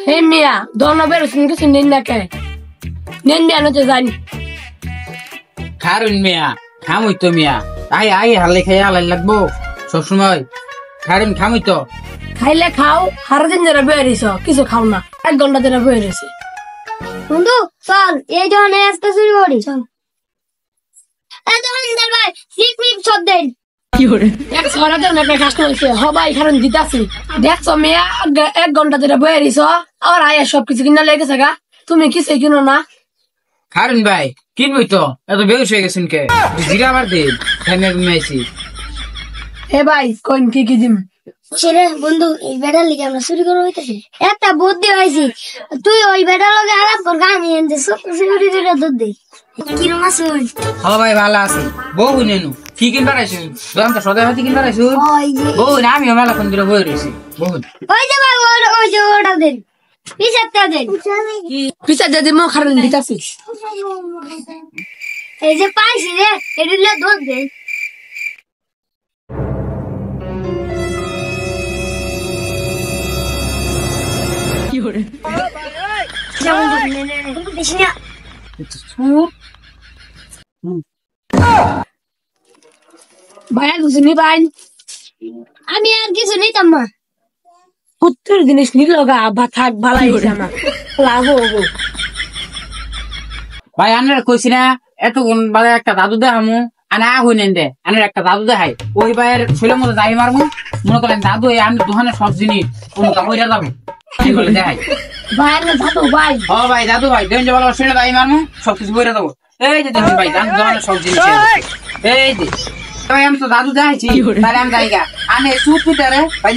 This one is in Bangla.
হে মিয়া দোনো বের শুনকে শুনেন না কে নেন মিয়া নতে জানি খারুন মিয়া খামুই তো মিয়া আই আই হালে খাইয়া হালাই লাগবো সবসময় খারুন খামুই তো খাইলে খাও সারাদিন যারা বয়ে রয়েছ কিছু খাও না 1 ঘন্টা যারা বয়ে রয়েছে বন্ধু চল এই ধরনের আজকে শুরু করি চল ভাই সিপ সব দেন এক সরাতে একটা কাস্টমার হয়েছে হবাই কারণ দিতাছি দেখছো মিয়া 1 ঘন্টা যারা বয়ে রয়েছ আর আয়া সবকিছু কিনা লেগেছে গা তুমি কিছু কিনো না খারুন ভাই কিনবই তো এত বেউস হয়ে গেছেন কে জিরা আবার দে ফ্যানে ঘুমাইছি হে ভাই কোন কি দিম ছেলে বন্ধু এই বেড়ার লিগে আমরা চুরি করে হইতেছি একটা বুদ্ধি হয়েছি তুই ওই বেড়ার লগে আলাপ কর আমি এনে চুরি করে দুধ দেই কিরম আছে ওই হ্যালো ভাই ভালো আছি বউ নেনু কি কিনবার আইসুন দোকান তো সদাই হাতি কিনবার আইসুন বউ না আমিও মেলাক্ষণ ধরে বই রয়েছি বউ ওই যে ভাই ওই যে ওটা দেন পিছাতে দেন পিছা যদি মো কারণ দিতাছি এই যে পাইছি রে এদিকে দুধ দেন ভাইয়া কিছু নিবাই আমি আর কিছু নিতাম না প্রত্যেক জিনিস নিল গা বা থাক ভালাই হয়েছে আমার লাভ হবো ভাই আনার কইছি না এতক্ষণ বাদে একটা দাদু দেখামু আনা হইনেন দে আনার একটা দাদু দেখাই ওই ভাইয়ের ছেলের মতো যাই মারমু মনে করেন দাদু আমি দোকানে সব জিনিস কোনো কাপড় যাবে এই বলে দেখাই ভাইয়ের দাদু ভাই ও ভাই দাদু ভাই দেন যে ভালো শুনে যাই মারমু সবকিছু বইরা দেবো এই যে দেখুন ভাই আমি দোকানে সব জিনিস এই যে ভাই আমি তো দাদু দেখাইছি তাহলে আমি যাইগা আনে সুট পিটারে ভাই